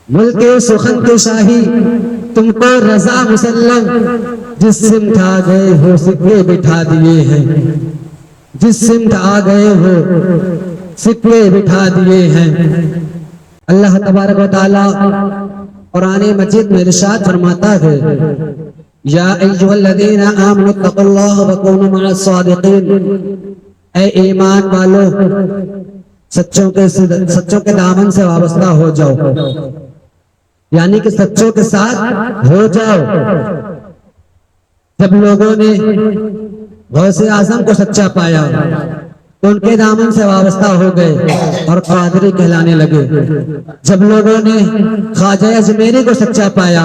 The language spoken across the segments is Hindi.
मुल्के सुखन के शाही तुमको रजा मुसल्लम, जिस सिमत आ गए हो सिक्के बिठा दिए हैं, जिस सिमत आ गए हो सिक्के बिठा दिए हैं। अल्लाह तबारक व तआला कुरान मजीद में इरशाद फरमाता है, या अय्युहल्लज़ीना आमनु तक़ुल्लाह व कूनू मअस सादिक़ीन, ऐ ईमान वालों सच्चों के दामन से वाबस्ता हो जाओ, यानी कि सच्चों के साथ हो जाओ। जब लोगों ने गौसे आजम को सच्चा पाया तो उनके दामन से वाबस्ता हो गए और कादरी कहलाने लगे। जब लोगों ने ख्वाजा अजमेरी को सच्चा पाया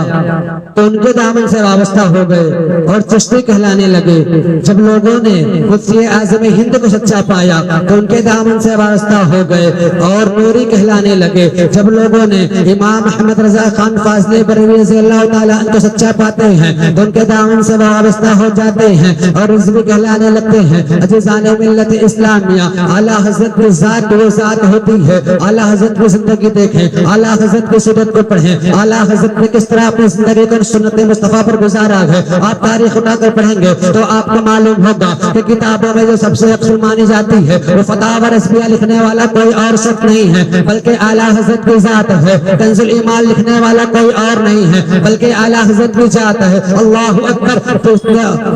तो उनके दामन से वाबस्ता हो गए और चिश्ती कहलाने लगे। जब लोगों ने कुत्सी आज़म हिंद को सच्चा पाया तो उनके दामन से वाबस्ता हो गए और नूरी कहलाने लगे। जब लोगों ने इमाम अहमद रजा खान फाजले बरेलवी रज़ियल्लाहु ताला अन्हु को सच्चा पाते हैं तो उनके दामन से वाबस्ता हो जाते हैं और रिज़वी कहलाने लगते हैं। अज़ीज़ान मिल्लत इस्लाम आला हज़रत की जात वो जात होती है। आला हज़रत की जिंदगी देखें, आला हज़रत की सीरत को पढ़ें, आला हज़रत ने किस तरह अपनी जिंदगी को सुन्नत मुस्तफा पर गुजारा है। आप तारीख उठाकर पढ़ेंगे तो आपको मालूम होगा कि किताबों में जो सबसे अफजल मानी जाती है वो फतावा रज़विया लिखने वाला कोई और शख्स नहीं है बल्कि आला हज़रत की जात है। कंजुल ईमान लिखने वाला कोई और नहीं है बल्कि आला हज़रत की जात है। अल्लाहु अकबर। तो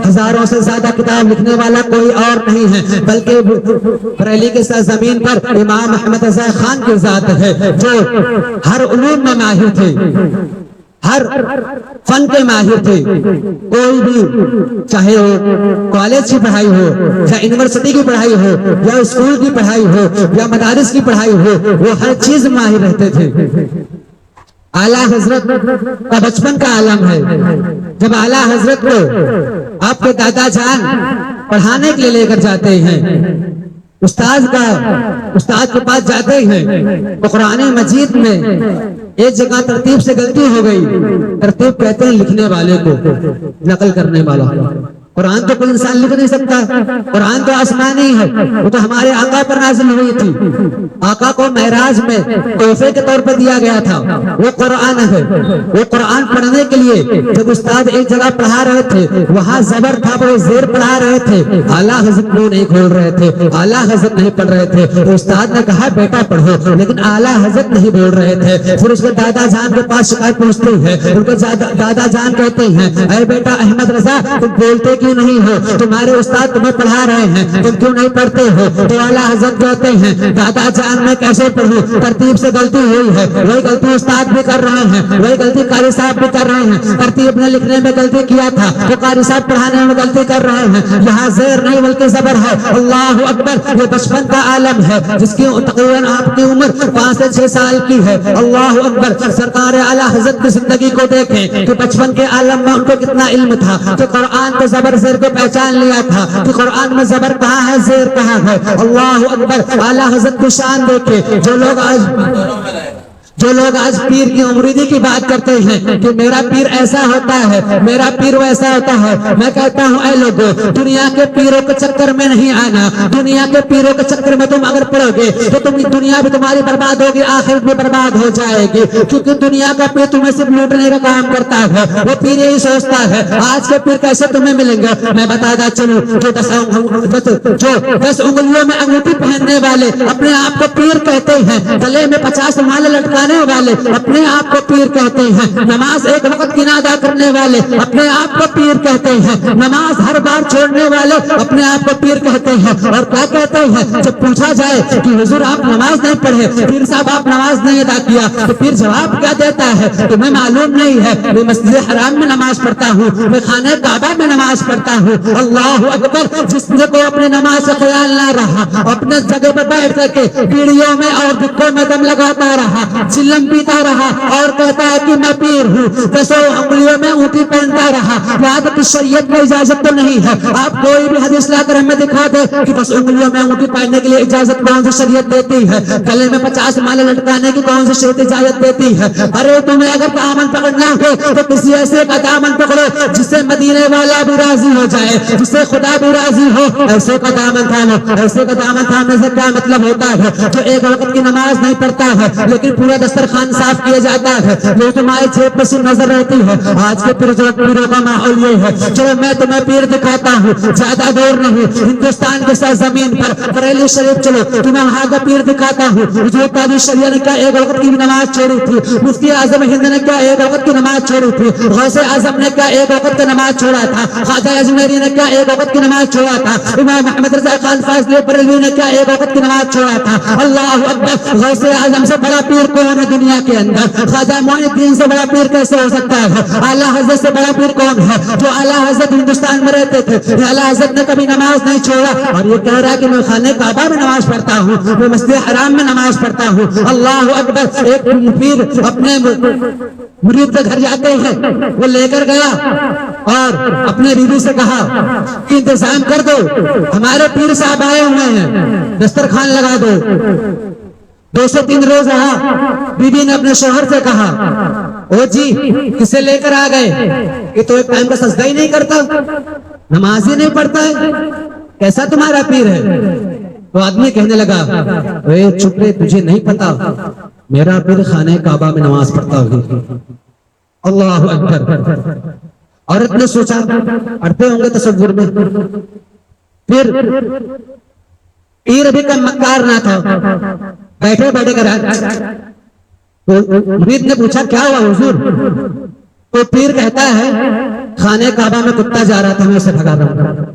हजारों से ज्यादा किताब लिखने वाला कोई और नहीं है बल्कि बरेली के सरजमीन पर इमाम अहमद रज़ा खान की जात है, जो हर उलूम में माहिर थे, हर फन के माहिर थे। कोई भी, चाहे वो कॉलेज की पढ़ाई हो या यूनिवर्सिटी की पढ़ाई हो या स्कूल की पढ़ाई हो या मदारिस की पढ़ाई हो, वो हर चीज में माहिर रहते थे। आला हजरत का बचपन का आलम है। जब आला हजरत को आपके दादा जान पढ़ाने के लिए लेकर जाते हैं, उस्ताद के पास जाते हैं तो कुरान मजीद में एक जगह तरतीब से गलती हो गई। तरतीब कहते हैं लिखने वाले को, नकल करने वाला। कुरान तो कोई इंसान लिख नहीं सकता, कुरान तो आसमानी है, वो तो हमारे आका पर नाज़िल हुई थी। आका को महराज में तोहफे के तौर पर दिया गया था, वो कुरान है। वो कुरान पढ़ने के लिए जब उस्ताद एक जगह पढ़ा रहे थे, वहां जबर था पर जेर पढ़ा रहे थे, आला हज़रत मुंह नहीं खोल रहे थे, आला हज़रत नहीं पढ़ रहे थे। तो उस्ताद ने कहा बेटा पढ़ो, लेकिन आला हज़रत नहीं बोल रहे थे। फिर उसके दादा जान के पास शिकायत पहुंचती है, उनके दादा जान कहते हैं, अरे बेटा अहमद रजा तुम बोलते क्यों नहीं हो, तुम्हारे उस्ताद तुम्हें पढ़ा रहे हैं, तुम क्यों नहीं पढ़ते हो। तो आला हज़रत कहते हैं दादा जान मैं कैसे पढ़ूं, तरतीब से गलती हुई है। वही गलती उस्ताद भी कर रहे हैं, वही गलती कारी साहब भी कर रहे हैं। तरतीब ने लिखने में गलती किया था तो कारी साहब पढ़ाने में गलती कर रहे हैं। यहाँ ज़ेर नहीं बल्कि ज़बर है। अल्लाहु अकबर। ये बचपन का आलम है जिसकी तकरीबन आपकी उम्र 5 से 6 साल की है। अल्लाहु अकबर। सरकार आला हज़रत की जिंदगी को देखें कि बचपन के आलम में उनको कितना इल्म था कि कुरान को ज़बर ज़ेर को पहचान लिया था कि कुरान में ज़बर कहाँ है, ज़ेर कहाँ है। अल्लाहु अकबर। आला हज़रत की शान देखे। जो लोग आज पीर की उम्रीदी की बात करते हैं कि मेरा पीर ऐसा होता है, मेरा पीर वैसा होता है, मैं कहता हूँ ऐ लोगों, दुनिया के पीरों के चक्कर में नहीं आना। दुनिया के पीरों के चक्कर में तुम अगर पड़ोगे तो तुम दुनिया भी तुम्हारी बर्बाद होगी, आखिरत भी बर्बाद हो जाएगी। क्योंकि दुनिया का पीर तुम्हें सिर्फ लूटने का काम करता है। वो पीर यही सोचता है आज के पीर कैसे तुम्हें मिलेंगे। मैं बताता चलूं, जो 10 उंगलियों में अंगूठी पहनने वाले अपने आप को पीर कहते हैं, गले में 50 माले लटकाने वाले अपने आप को पीर कहते हैं, नमाज एक वक्त की ना अदा करने वाले अपने आप को पीर कहते हैं, नमाज हर बार छोड़ने वाले अपने आप को पीर कहते हैं। और क्या कहते हैं जब पूछा जाए कि हुजूर आप नमाज नहीं पढ़े, पीर साहब आप नमाज नहीं अदा किया, तो पीर जवाब क्या देता है, तुम्हें मालूम नहीं है मैं मस्जिद हराम में नमाज पढ़ता हूँ, मैं खाने काबा में नमाज पढ़ता हूँ। अल्लाहु अकबर। जिसने को अपने नमाज का ख्याल ना रहा, अपने जगह पर बैठ करके पीढ़ियों में और दिक्कों में दम लगाता रहा, चिल्लम पीता रहा और कहता है कि मैं पीर हूँ, 10 उंगलियों में ऊँटी पहनता रहा। याद कि शरीयत में इजाजत तो नहीं है। आप कोई भी हदीस लाकर हमें दिखा दे कि 10 उंगलियों में ऊँटी पहनने के लिए इजाजत कौन सी शरीयत देती है, गले में 50 माले लटकाने की कौन सी शरीयत इजाजत देती है। अरे तुम्हें अगर दामन पकड़ना हो तो किसी ऐसे का दामन पकड़ो जिससे मदीने वाला भी राजी हो जाए, जिससे खुदा भी राजी हो, ऐसे का दामन थामो। ऐसे का दामन थामने से क्या मतलब होता है, जो एक वक्त की नमाज नहीं पढ़ता है लेकिन पूरा दस्तरखान साफ किया जाता है, लोग तुम्हारी जेब में सिर्फ नजर रहती है। आज के पीरों का माहौल ये है। चलो मैं तुम्हें पीर दिखाता हूँ, ज्यादा दूर नहीं, हिंदुस्तान के साथ जमीन पर बरेली शरीफ चलो, तुम्हें वहां का पीर दिखाता हूँ। हुजूर कादिर शरिया ने क्या एक वक्त की नमाज छोड़ी थी, मुफ्ती आजम हिंद ने क्या एक वक्त की नमाज छोड़ी थी, गौसे आजम ने क्या एक वक्त की नमाज छोड़ा था, ख्वाजा अजमेरी ने क्या एक वक्त की नमाज छोड़ा था, इमाम अहमद रजा खान फाजली बरेलवी ने क्या एक वक्त की नमाज छोड़ा था। अल्लाह अकबर। गौसे आजम से बड़ा पीर कौन है दुनिया के अंदर? ख्वाजा मोइनुद्दीन से बड़ा पीर कैसे हो सकता है? आला हजरत से बड़ा पीर कौन है? जो आला हजरत हिंदुस्तान में रहते थे, आला हजरत ने कभी नमाज नहीं छोड़ा और ये कह रहा है कि मैं खाने काबा में नमाज पढ़ता हूँ, मैं मस्जिद हराम में नमाज पढ़ता हूँ। अल्लाह अकबर। एक पीर अपने मुरीद के घर जाते हैं, वो लेकर गया और अपने बीवी से कहा कि इंतजाम कर दो, हमारे पीर साहब आए हुए हैं, दस्तरखान लगा दो। 2 से 3 रोज रहा। बीवी ने अपने शोहर से कहा, ओ जी किसे लेकर आ गए? ये तो एक टाइम का सजदा ही नहीं करता, नमाज ही नहीं पढ़ता है, कैसा तुम्हारा पीर है? तो आदमी कहने लगा, ए चुप रे, तुझे नहीं पता, मेरा पीर खाने काबा में नमाज पढ़ता होगी। अल्लाह अकबर। औरत ने सोचा पढ़ते होंगे तसव्वुर में। फिर पीर अभी का मक्कार ना था, बैठे बैठे कर तो मुरीद ने पूछा क्या हुआ हुजूर? तो पीर कहता है खाने काबा में कुत्ता जा रहा था, मैं उसे भगा रहा हूं।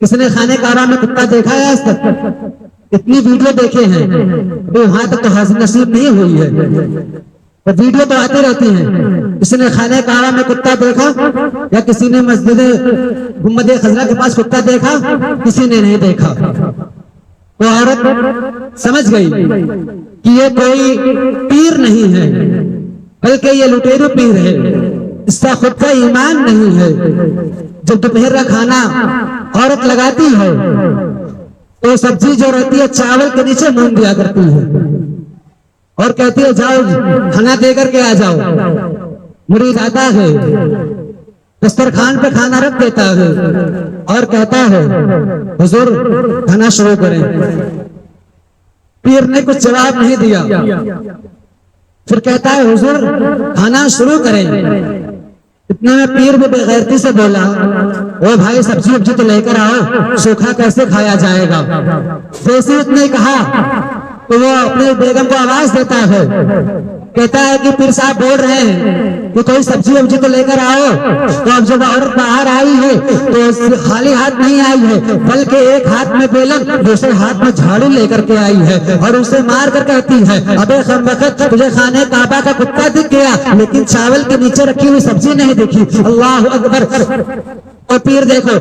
किसने खाने काबा में कुत्ता देखा है आज तक? इतनी वीडियो देखे हैं, तो वहां तक तो हाजिर नसीब नहीं हुई है, और वीडियो तो आती रहती हैं। किसी ने खाने काबा में कुत्ता देखा या किसी ने मस्जिद गुम्बद खजरा के पास कुत्ता देखा? किसी ने नहीं देखा। तो औरत समझ गई कि ये कोई पीर नहीं है, बल्कि ये लुटेरू पीर है, इसका खुद का ईमान नहीं है। जब दोपहर का खाना औरत लगाती है तो सब्जी जो रहती है चावल के नीचे मूंग दिया करती है और कहती है जाओ खाना दे करके आ जाओ। मुरीद आता है, दस्तरखान पे खाना रख देता है और कहता है हुजूर खाना शुरू करें। पीर ने कुछ जवाब नहीं दिया। फिर कहता है हुजूर खाना शुरू करें। इतने में पीर भी बेगैरती से बोला, ओ भाई सब्जी वब्जी तो लेकर आओ, सूखा कैसे खाया जाएगा? जैसे उसने कहा तो वो अपने बेगम को आवाज देता है, कहता है कि पीर साहब बोल रहे हैं कि कोई सब्जी वब्जी तो लेकर आओ। तो अब जब औरत बाहर आई है तो खाली हाथ नहीं आई है, बल्कि एक हाथ में बेलन, दूसरे हाथ में झाड़ू लेकर के आई है और उसे मार कर कहती है, अबे खमबख्त, तुझे खाने काबा का कुत्ता दिख गया लेकिन चावल के नीचे रखी हुई सब्जी नहीं दिखी। अल्लाह अकबर। और पीर देखो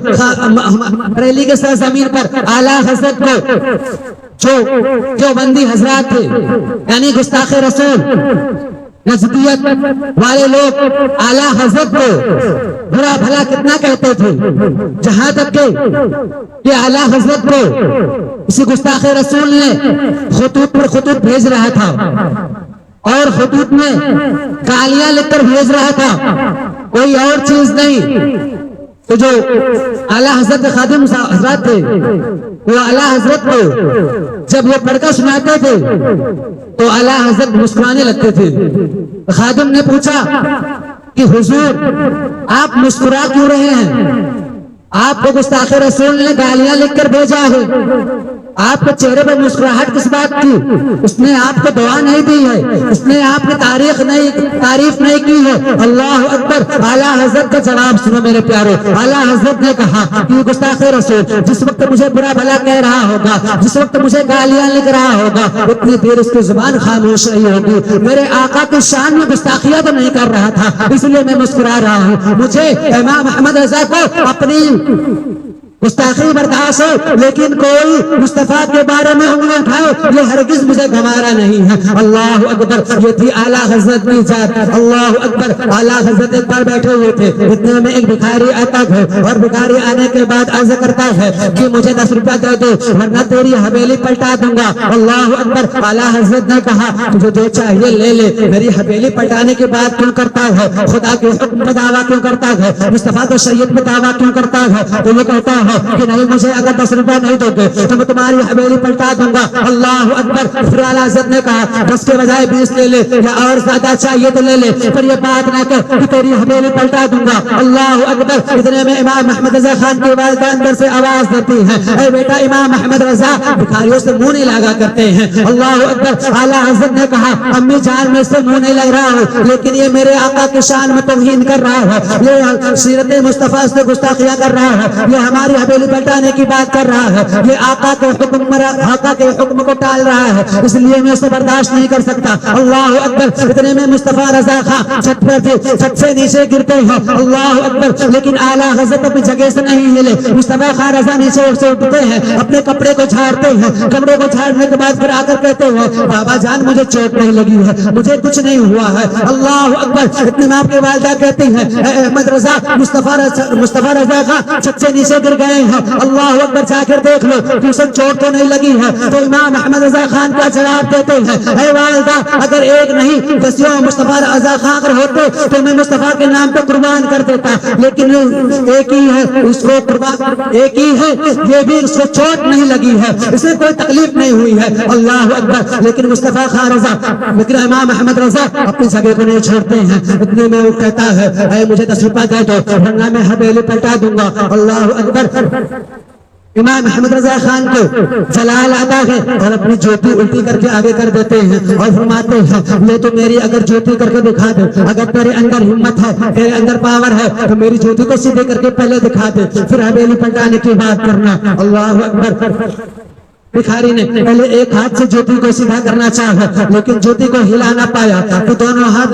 बरेली के साथ जमीन पर आला हजरत को जो बंदी हजरात थे, यानी गुस्ताखे रसूल नजदियत वाले लोग आला हजरत को बुरा भला कितना कहते थे, जहां तक के आला हजरत को इसी गुस्ताखे रसूल ने खुतूत पर खुतूत भेज रहा था और खुतूत में गालियां लिखकर भेज रहा था, कोई और चीज नहीं। तो जो आला हजरत के खादिम हजरत थे वो आला हजरत को जब वो पढ़कर सुनाते थे तो आला हजरत मुस्कुराने लगते थे। खादिम ने पूछा कि हुजूर आप मुस्कुरा क्यों रहे हैं? आपको गुस्ताखे रसूल ने गालियां लिखकर भेजा है, आपके चेहरे पर मुस्कुराहट किस बात की? उसने आपको दुआ नहीं दी है, उसने आपने तारीफ नहीं की है। अल्लाह अकबर। आला हजरत का जवाब सुनो मेरे प्यारो। आला हजरत ने कहा कि गुस्ताखे रसूल जिस वक्त मुझे बुरा भला कह रहा होगा, जिस वक्त मुझे गालियां लिख रहा होगा, उतनी देर उसकी जुबान खामोश रही होगी। मेरे आका की शान में गुस्ताखियां तो नहीं कर रहा था, इसलिए मैं मुस्कुरा रहा हूँ। मुझे इमाम अहमद रजा को अपनी गुस्ताखी बर्दाश्त हो, लेकिन कोई मुस्तफा के बारे में उंगली उठाओ, ये हरगिज मुझे गवारा नहीं है। अल्लाह अकबर। ये थी आला हजरत की जात। अल्लाह अकबर। आला हजरत एक बार बैठे हुए थे, इतने में एक भिखारी आता है और भिखारी आने के बाद अर्ज करता है कि मुझे 10 रुपया दे दो वरना तेरी हवेली पलटा दूंगा। अल्लाह अकबर। आला हजरत ने कहा तुझे जो चाहिए ले ले, मेरी हवेली पलटाने की बात क्यों करता है? खुदा के हुक्म पर दावा क्यों करता है? मुस्तफा के शरीयत पे दावा क्यों करता है? तो वो कहता है हो कि नहीं मुझे अगर 10 रुपए नहीं दोगे तो मैं तुम्हारी हवेली पलटा दूंगा। अल्लाह अकबर। फिर आला हज़रत ने कहा 10 के बजाय 20 ले ले या और ज्यादा चाहिए तो ले ले, पर ये बात ना कर कि तेरी हवेली पलटा दूंगा। अल्लाह अकबर। इतने में इमाम अहमद रजा खान की वालिदा अंदर से आवाज देती है, अरे बेटा इमाम अहमद रजा भिखारियों से मुंह नहीं लगा करते हैं। अल्लाह अकबर। आला हज़रत ने कहा अम्मी जान में से मुंह नहीं लग रहा हूँ, लेकिन ये मेरे आका की शान में तौहीन कर रहा है, ये सीरत मुस्तफा से गुस्ताखिया कर रहा है, ये हमारी हवेली पलटाने की बात कर रहा है, ये आका के हुक्म को टाल रहा है, इसलिए मैं इसे बर्दाश्त नहीं कर सकता। अल्लाह अकबर। इतने में मुस्तफा रजा खां छत पर थे, छत से नीचे गिरते हैं। अल्लाह अकबर। लेकिन आला हज़रत अपनी जगह से नहीं हिले। मुस्तफा खां रजा नीचे से उठते हैं, अपने कपड़े को झाड़ते हैं, कपड़े को झाड़ने के बाद फिर आकर कहते हैं बाबा जान मुझे चोट नहीं लगी है, मुझे कुछ नहीं हुआ है। अल्लाह अकबर। इतने में आपकी वालिदा कहती है अहमद रजा मुस्तफा रजा खां छत से नीचे गिर गए हैं, अल्लाह अकबर जाकर देख लो कि उसे चोट तो नहीं लगी है। तो इमाम अहमद रजा खान का जवाब देते हैं वालिदा अगर एक नहीं 10 मुस्तफा रजा खां अगर होते तो मैं मुस्तफा के नाम पे कुर्बान कर देता, लेकिन एक ही है उसको कुर्बान, एक ही है ये भी उसको चोट नहीं लगी है, इसे कोई तकलीफ नहीं हुई है। अल्लाह अकबर। लेकिन मुस्तफा खां रजा, लेकिन इमाम अहमद रजा अपनी जगह को नहीं छोड़ते हैं। इतने में वो कहता है मुझे 10 रुपया दे दो वरना मैं हवेली पलटा दूंगा। अल्लाह अकबर। इमाम अहमद रजा खान को जलाल आता है और अपनी ज्योति उल्टी करके आगे कर देते हैं और फरमाते हैं ले तो मेरी अगर ज्योति करके दिखा दे, अगर तेरे अंदर हिम्मत है, तेरे अंदर पावर है तो मेरी ज्योति को सीधे करके पहले दिखा दे, फिर हवेली पलटाने की बात करना। अल्लाह अकबर। भिखारी ने पहले एक हाथ से ज्योति को सीधा करना चाहा, लेकिन ज्योति को हिला ना पाया, तो दोनों हाथ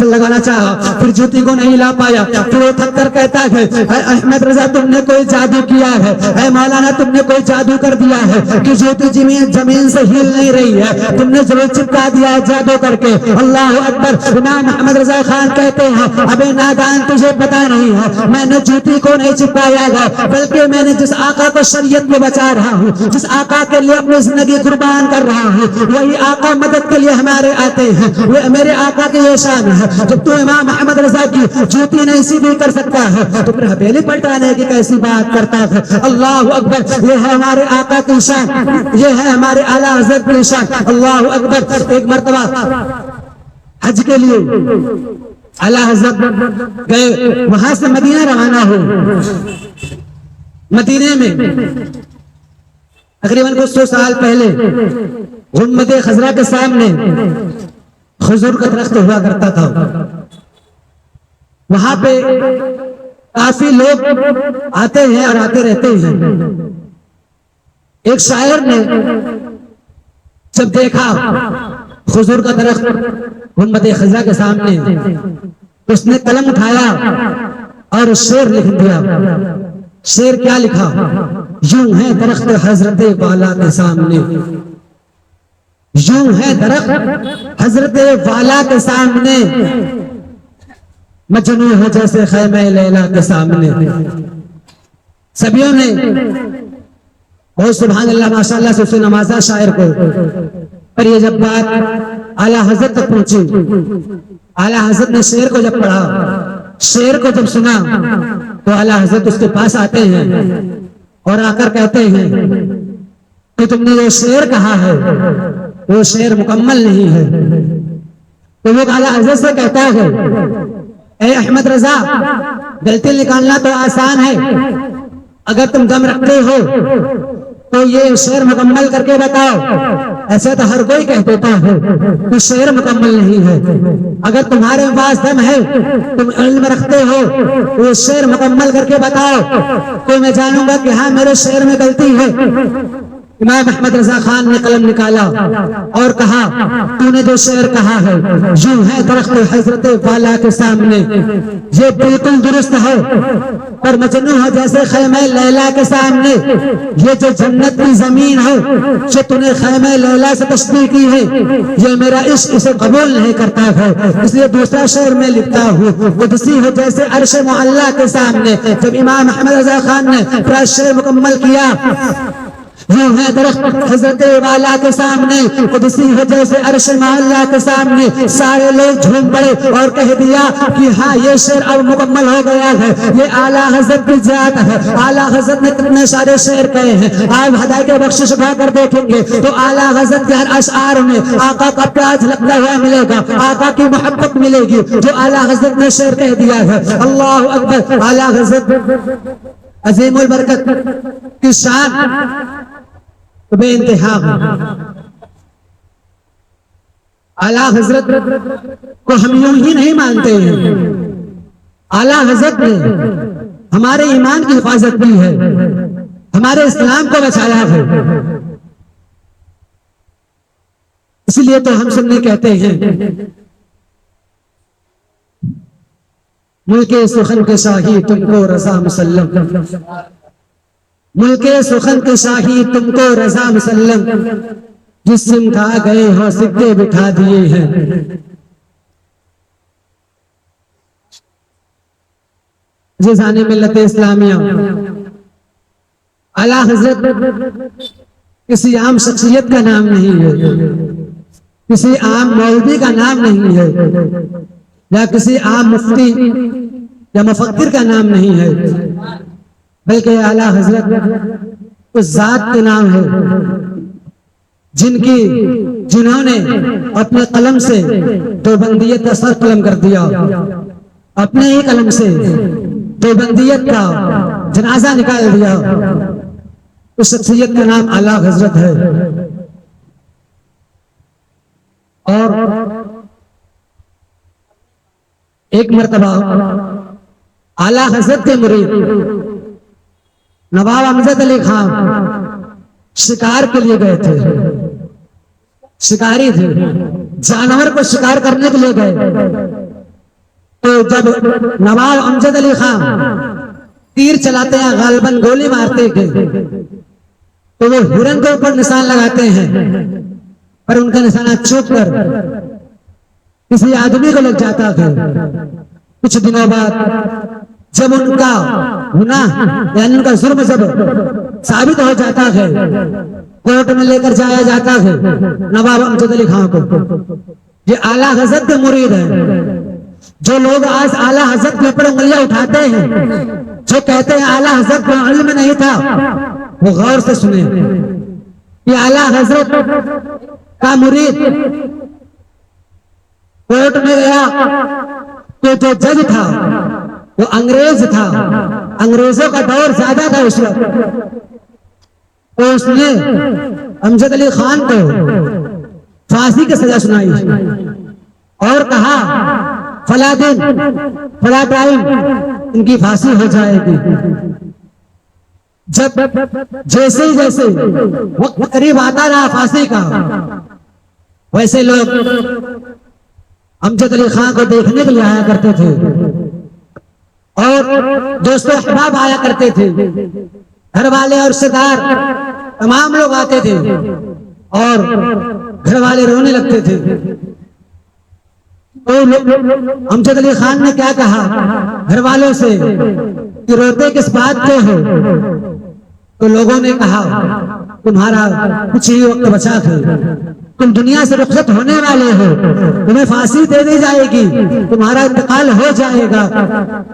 लगाना चाहा, फिर ज्योति को नहीं हिला पाया। फिर वो थक कर कहता है अहमद रजा तुमने कोई जादू किया है, मौलाना तुमने कोई जादू कर दिया है कि ज्योति जमीन से हिल नहीं रही है, तुमने जरूर चिपका दिया है जादू करके। अल्लाह अकबर। इमाम अहमद रजा खान कहते हैं अबे नादान तुझे पता नहीं है, मैंने ज्योति को नहीं चिपकाया है, बल्कि मैंने जिस आका को शरीयत में बचा रहा हूँ, जिस आका के लिए अपनी जिंदगी कुर्बान कर रहा हूँ, वही आका मदद के लिए हमारे आते हैं, वो मेरे आका की ये शान है। जब तू इमाम अहमद रजा की ज्योति नहीं सीधी कर सकता है तो फिर हवेली पलटाने की कैसी बात करता है। अल्लाह अकबर। ये है हमारे आका की शान, ये है हमारे आला हज़रत की शान। अल्लाह अकबर। एक मर्तबा हज के लिए आला हज़रत गए, वहां से मदीना रवाना हो। मदीने में तकरीबन कुछ 100 साल पहले गुम्बद खजरा के सामने खजूर का दरख्त हुआ करता था। वहां पे काफी लोग आते हैं और आते रहते हैं। एक शायर ने जब देखा खजूर का दरख्त गुम्बद खजरा के सामने, उसने कलम उठाया और शेर लिख दिया। शेर क्या लिखा? यूं है दरख्त हजरत वाला के सामने, यूं है दरख्त हजरत वाला के सामने, मजनू है जैसे खैमे लैला के सामने। सभियों ने बहुत सुभान अल्लाह माशाअल्लाह से उसे नवाजा शायर को। पर ये जब बात आला हजरत तक पहुंची, आला हजरत ने शेर को जब पढ़ा, शेर को जब सुना, तो आला हजरत उसके पास आते हैं और आकर कहते हैं कि तुमने जो शेर कहा है वो शेर मुकम्मल नहीं है। तो वो आला हजरत से कहता है ए अहमद रजा, गलती निकालना तो आसान है, अगर तुम दम रखते हो तो ये शेर मुकम्मल करके बताओ। ऐसे तो हर कोई कह देता है कि शेर मुकम्मल नहीं है। अगर तुम्हारे पास दम है, तुम इल्म रखते हो, वो शेर मुकम्मल करके बताओ तो मैं जानूंगा कि हाँ मेरे शेर में गलती है। इमाम अहमद रजा खान ने कलम निकाला और कहा तूने जो शेर कहा है यूं है दरख्त हजरत वाला के सामने, ये बिल्कुल दुरुस्त है, पर मजनू है जैसे खैमे लैला के सामने। ये जो जन्नत की जमीन है जो तूने खैमे लैला से तशबीह की है, ये मेरा इश्क इसे कबूल नहीं करता है, इसलिए दूसरा शेर में लिखता हूँ कुदसी है जैसे अर्श मुअल्ला के सामने। जब इमाम अहमद रजा खान ने पूरा शेर मुकम्मल किया यूं है दरख्त हजरत वाला के सामने, कुदसी है जैसे अर्श माला के सामने। सारे लोग झूम पड़े और कह दिया कि हाँ ये शेर अब मुकम्मल हो गया है, ये आला हजरत की जात है। आला हजरत ने कितने सारे शेर कहे हैं, आप हदाय के बख्शिश उठाकर देखेंगे तो आला हजरत के हर अशआर में आका का प्यार झलकता हुआ मिलेगा, आका की मोहब्बत मिलेगी जो आला हजरत ने शेर कह दिया है। अल्लाह अकबर। आला हजरत अजीमुल बरकत की शान बेइंतहा है। आला हजरत को हम यूं ही नहीं मानते हैं, आला हजरत ने हमारे ईमान की हिफाजत की है, हमारे इस्लाम को बचाया है। इसलिए तो हम सुन्नी कहते हैं, मुल्के सुखन के शाही तुमको रजा मुसल्लम, मुल्के सुखन के शाही तुमको रजा मुसल्लम, जिस सिम खा गए हो सिक्के बिठा दिए हैं। जिसाने मिल्लत इस्लामिया आला हजरत किसी आम शख्सियत का नाम नहीं है, किसी आम मौलवी का नाम नहीं है, या किसी आम मुफ्ती या मुफक्किर का नाम नहीं है, बल्कि आला हजरत उस जात के नाम है जिन्होंने अपने कलम से देवबंदियत का सर कलम कर दिया, अपने ही कलम से देवबंदियत का जनाजा निकाल दिया। उस शख्सियत का नाम आला हजरत है। और एक मर्तबा आला हजरत के मुरीद नवाब अमजद अली खान शिकार के लिए गए थे, शिकारी थे, जानवर को शिकार करने के लिए गए। तो जब नवाब अमजद अली खान तीर चलाते हैं, गालिबन गोली मारते थे, तो वो हिरन के ऊपर निशान लगाते हैं, पर उनका निशाना चूक कर किसी आदमी को लग जाता था। कुछ दिनों बाद जब उनका गुनाह यानी उनका जुर्म जब साबित हो जाता है, कोर्ट में लेकर जाया जाता है नवाब अमजद अली खान को। ये आला हजरत के मुरीद है। जो लोग आज आला हजरत के ऊपर उंगलियां उठाते हैं, जो कहते हैं आला हजरत को इल्म नहीं था, वो गौर से सुने। ये आला हजरत का मुरीद कोर्ट में गया तो जो जज था वो अंग्रेज था, अंग्रेजों का दौर ज्यादा था उस वक्त। तो उसने अमजद अली खान को फांसी की सजा सुनाई और कहा फला दिन फला टाइम इनकी फांसी हो जाएगी। जब जैसे वक्त करीब आता रहा फांसी का, वैसे लोग अमजद अली खान को देखने के लिए आया करते थे और दोस्तों अहबाब आया करते थे, घर वाले और रिश्तेदार तमाम लोग आते थे और घर वाले रोने लगते थे। तो अमजद अली खान ने क्या कहा घर वालों से कि रोते किस बात पे हो? तो लोगों ने कहा तुम्हारा कुछ ही वक्त बचा है, तुम दुनिया से रुखसत होने वाले हो, तुम्हें फांसी दे दी जाएगी, तुम्हारा इंतकाल हो जाएगा।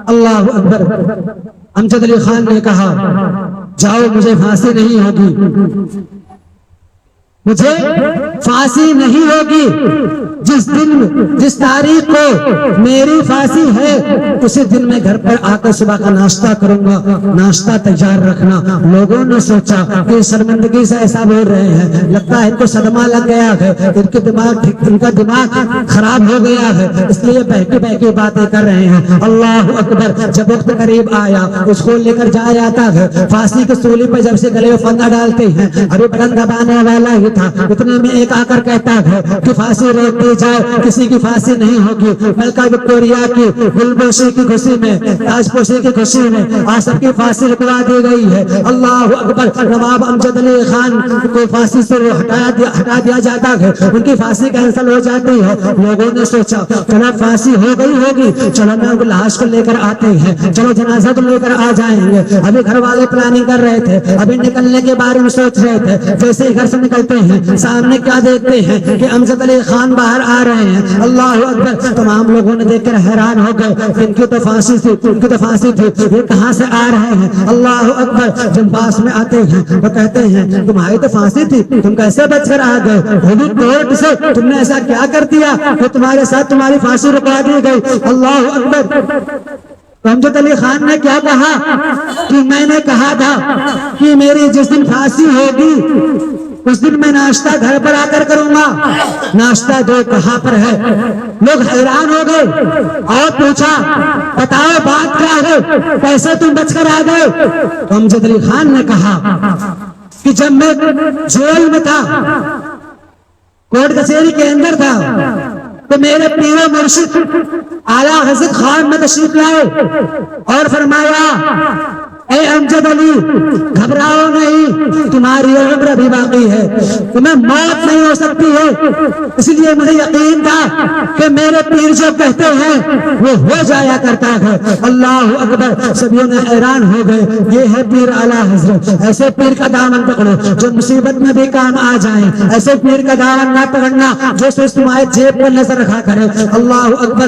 अल्लाह अकबर। अमजद अली खान ने कहा जाओ, मुझे फांसी नहीं होगी, मुझे फांसी नहीं होगी। जिस दिन जिस तारीख को मेरी फांसी है उसी दिन मैं घर पर आकर सुबह का नाश्ता करूंगा, नाश्ता तैयार रखना। लोगों ने सोचा कि शर्मिंदगी से ऐसा बोल रहे हैं, लगता है इनको सदमा लग गया है, इनका दिमाग खराब हो गया है, इसलिए बहकी बहकी बातें कर रहे हैं। अल्लाह अकबर। जब वक्त करीब आया उसको लेकर जाया जाता है, फांसी की सूली पर जब से गले में फंदा डालते हैं, अरे बटन दबाने वाला ही था। इतने में एक आकर कहता है कि फांसी रोक दी जाए, किसी की फांसी नहीं होगी। मलका विक्टोरिया की गुलपोशी की खुशी में, ताजपोशी की खुशी में आज सबकी फांसी रुकवा दी गई है। अल्लाह अकबर। नवाब अमजद अली खान को फांसी से हटा दिया जाता है, उनकी फांसी कैंसिल हो जाती है। लोगों ने सोचा चलो फांसी हो गई होगी, चलो मैं उनकी लाश को लेकर आते हैं, चलो जनाजा को लेकर आ जाएंगे। अभी घर वाले प्लानिंग कर रहे थे, अभी निकलने के बारे में सोच रहे थे। जैसे ही घर से निकलते हैं सामने क्या देखते हैं कि अमजद अली खान बाहर आ रहे हैं। अल्लाह अकबर। तमाम लोगों ने देखकर हैरान हो गए, इनकी तो फांसी थी, इनकी तो फांसी थी, ये कहां से आ रहे हैं। अल्लाह अकबर। जब पास में आते हैं वो कहते हैं तुम्हारी तो फांसी थी, तुम कैसे बचकर आ गए। कोर्ट से तुमने ऐसा क्या कर दिया कि तुम्हारे साथ तुम्हारी फांसी रुकवा दी गई। अल्लाह अकबर। अमजद अली खान ने क्या कहा कि मैंने कहा था कि मेरी जिस दिन फांसी होगी उस दिन मैं नाश्ता घर पर आकर करूंगा। नाश्ता दो कहां पर है। लोग हैरान हो गए और पूछा बताओ बात क्या है, कैसे तुम बचकर आ गए। तो अमजद अली खान ने कहा कि जब मैं जेल में था, कोर्ट कचहरी के अंदर था, तो मेरे पीर मुर्शिद आला हजरत खान में तशरीफ लाए और फरमाया ए अमजद अली घबराओ नहीं, तुम्हारी उम्र अभी बाकी है, तुम्हें मौत नहीं हो सकती है। इसलिए मुझे यकीन था कि मेरे पीर जो कहते हैं वो हो जाया करता है। अल्लाह अकबर। सभी ने हैरान हो गए, ये है पीर आला हजरत। ऐसे पीर का दामन पकड़ो जो मुसीबत में भी काम आ जाए, ऐसे पीर का दामन ना पकड़ना जो सिर्फ तुम्हारे जेब पर नजर रखा करे। अल्लाह अकबर।